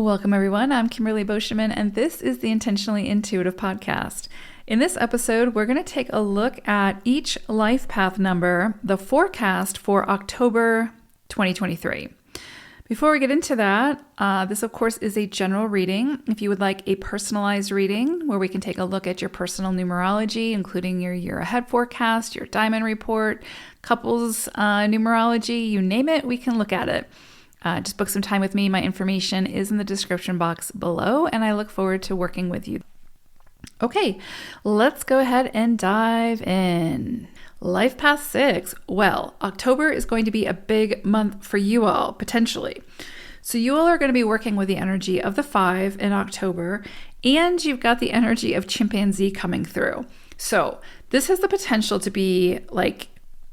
Welcome, everyone. I'm Kimberly Boscheman, and this is the Intentionally Intuitive podcast. In this episode, we're going to take a look at each life path number, the forecast for October 2023. Before we get into that, this, of course, is a general reading. If you would like a personalized reading where we can take a look at your personal numerology, including your year ahead forecast, your diamond report, couples numerology, you name it, we can look at it. Just book some time with me. My information is in the description box below, and I look forward to working with you. Okay, let's go ahead and dive in. Life Path 6. Well, October is going to be a big month for you all, potentially. So you all are going to be working with the energy of the 5 in October, and you've got the energy of chimpanzee coming through. So this has the potential to be like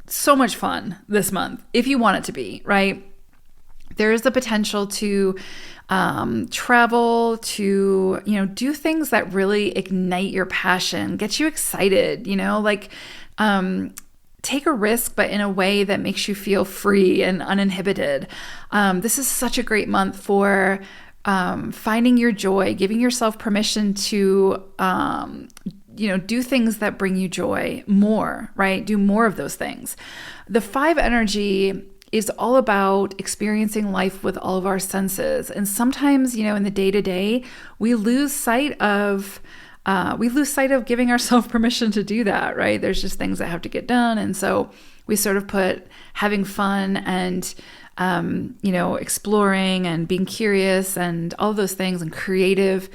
so much fun this month, if you want it to be, right? There is the potential to travel, to, do things that really ignite your passion, get you excited, take a risk, but in a way that makes you feel free and uninhibited. This is such a great month for finding your joy, giving yourself permission to, do things that bring you joy more, right? Do more of those things. The 5 energy is all about experiencing life with all of our senses. And sometimes, in the day-to-day, we lose sight of giving ourselves permission to do that, right? There's just things that have to get done. And so we sort of put having fun and, exploring and being curious and all those things and creative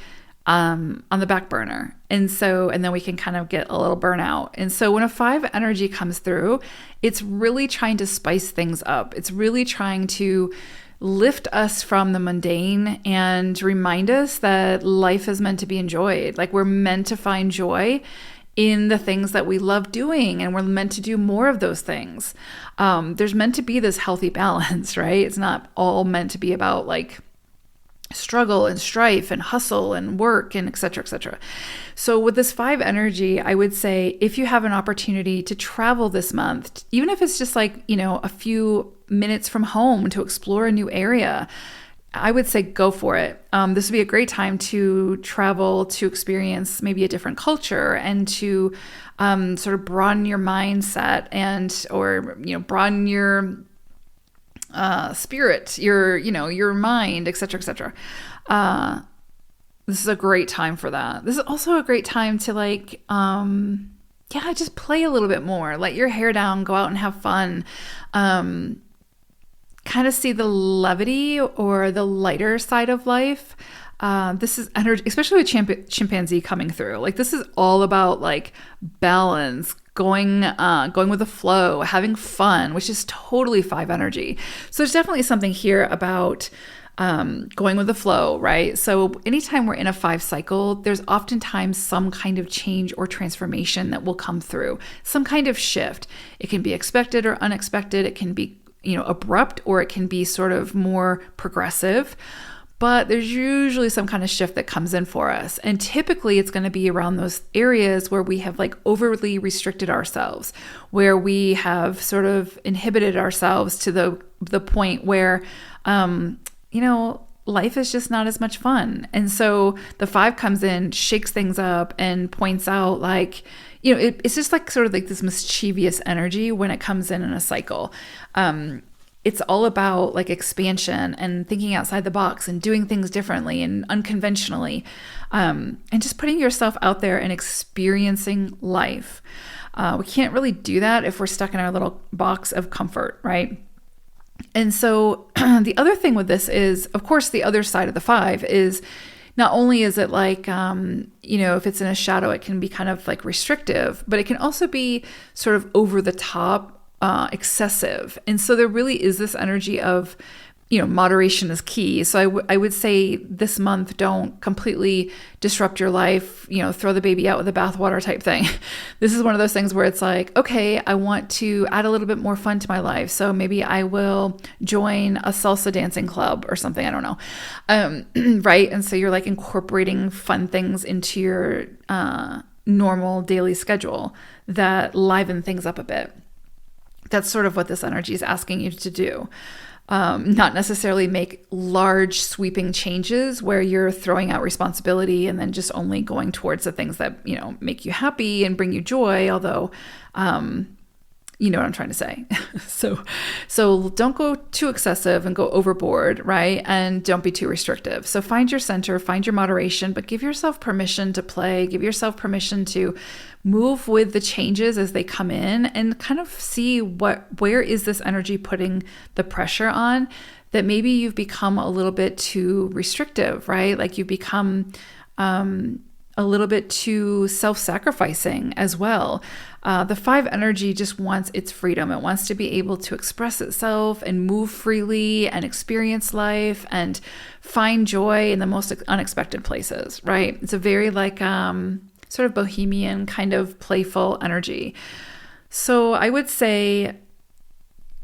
on the back burner. And then we can kind of get a little burnout. And so when a 5 energy comes through, it's really trying to spice things up. It's really trying to lift us from the mundane and remind us that life is meant to be enjoyed. Like we're meant to find joy in the things that we love doing, and we're meant to do more of those things. There's meant to be this healthy balance, right? It's not all meant to be about like struggle and strife and hustle and work and et cetera, et cetera. So with this 5 energy, I would say if you have an opportunity to travel this month, even if it's just like, a few minutes from home to explore a new area, I would say go for it. This would be a great time to travel, to experience maybe a different culture and to sort of broaden your mindset or broaden your spirit, your mind, et cetera, et cetera. This is a great time for that. This is also a great time to just play a little bit more, let your hair down, go out and have fun. Kind of see the levity or the lighter side of life. This is energy, especially with chimpanzee coming through. Like this is all about like balance, going with the flow, having fun, which is totally 5 energy. So there's definitely something here about going with the flow, right? So anytime we're in a 5 cycle, there's oftentimes some kind of change or transformation that will come through, some kind of shift. It can be expected or unexpected. It can be, abrupt, or it can be sort of more progressive. But there's usually some kind of shift that comes in for us. And typically it's going to be around those areas where we have like overly restricted ourselves, where we have sort of inhibited ourselves to the point where, life is just not as much fun. And so the 5 comes in, shakes things up, and points out like, it's just like sort of like this mischievous energy when it comes in a cycle. It's all about like expansion and thinking outside the box and doing things differently and unconventionally, and just putting yourself out there and experiencing life. We can't really do that if we're stuck in our little box of comfort, right? And so the other thing with this is, of course, the other side of the 5 is not only is it like, if it's in a shadow, it can be kind of like restrictive, but it can also be sort of over the top, excessive. And so there really is this energy of, moderation is key. So I would say this month, don't completely disrupt your life, throw the baby out with the bathwater type thing. This is one of those things where it's like, okay, I want to add a little bit more fun to my life. So maybe I will join a salsa dancing club or something. I don't know. Right. And so you're like incorporating fun things into your normal daily schedule that liven things up a bit. That's sort of what this energy is asking you to do. not necessarily make large sweeping changes where you're throwing out responsibility and then just only going towards the things that, make you happy and bring you joy. Although, you know what I'm trying to say. So don't go too excessive and go overboard, right? And don't be too restrictive. So find your center, find your moderation, but give yourself permission to play, give yourself permission to move with the changes as they come in and kind of see where is this energy putting the pressure on, that maybe you've become a little bit too restrictive, right? Like you've become a little bit too self-sacrificing as well. The 5 energy just wants its freedom. It wants to be able to express itself and move freely and experience life and find joy in the most unexpected places, right? It's a very sort of bohemian kind of playful energy. So I would say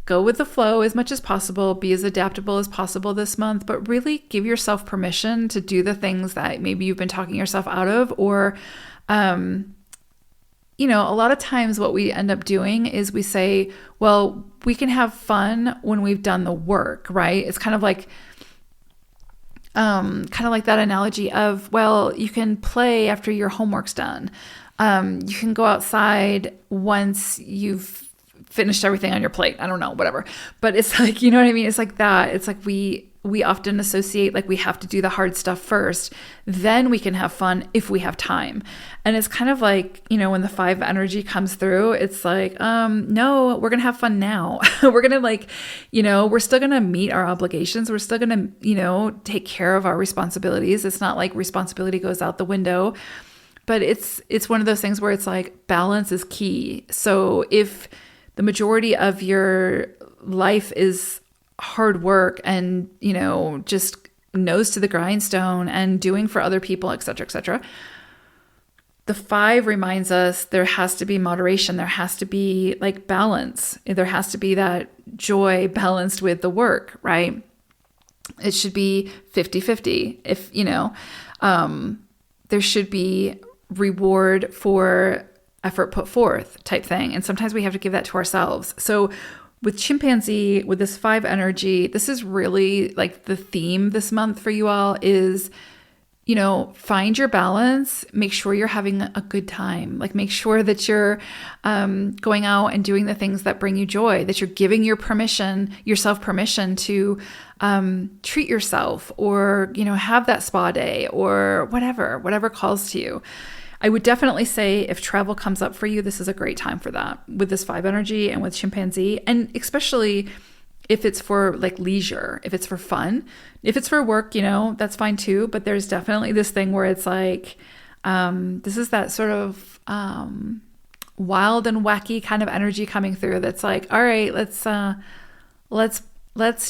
go with the flow as much as possible, be as adaptable as possible this month, but really give yourself permission to do the things that maybe you've been talking yourself out of, or, a lot of times what we end up doing is we say, well, we can have fun when we've done the work, right? It's kind of like that analogy of, well, you can play after your homework's done. You can go outside once you've finished everything on your plate. I don't know, whatever. But it's like, you know what I mean? It's like that. It's like we often associate like we have to do the hard stuff first, then we can have fun if we have time. And it's kind of like, when the 5 energy comes through, it's like, no, we're going to have fun now. We're going to we're still going to meet our obligations. We're still going to, take care of our responsibilities. It's not like responsibility goes out the window, but it's one of those things where it's like balance is key. So if the majority of your life is hard work and, just nose to the grindstone and doing for other people, et cetera, the 5 reminds us there has to be moderation. There has to be like balance. There has to be that joy balanced with the work, right? It should be 50-50. If, there should be reward for effort put forth type thing. And sometimes we have to give that to ourselves. So with chimpanzee, with this 5 energy, this is really like the theme this month for you all is, find your balance, make sure you're having a good time. Like make sure that you're going out and doing the things that bring you joy, that you're giving yourself permission to treat yourself or, have that spa day or whatever calls to you. I would definitely say if travel comes up for you, this is a great time for that with this 5 energy and with chimpanzee. And especially if it's for like leisure, if it's for fun, if it's for work, that's fine too. But there's definitely this thing where it's like, this is that sort of wild and wacky kind of energy coming through. That's like, all right, let's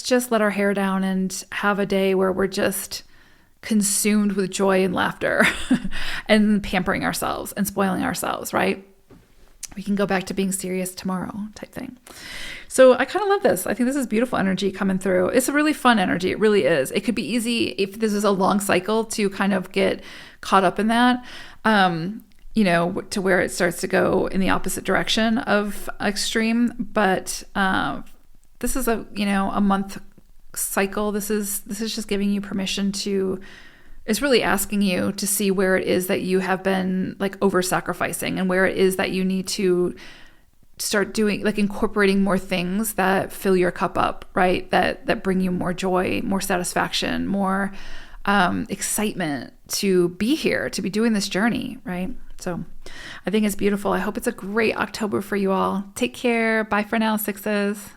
just let our hair down and have a day where we're just consumed with joy and laughter and pampering ourselves and spoiling ourselves, right? We can go back to being serious tomorrow type thing. So I kind of love this. I think this is beautiful energy coming through. It's a really fun energy. It really is. It could be easy if this is a long cycle to kind of get caught up in that, to where it starts to go in the opposite direction of extreme. But this is a month cycle. This is just giving you permission to, it's really asking you to see where it is that you have been like over sacrificing and where it is that you need to start doing, like incorporating more things that fill your cup up, right? That bring you more joy, more satisfaction, more excitement to be here, to be doing this journey, right? So I think it's beautiful. I hope it's a great October for you all. Take care. Bye for now, 6s.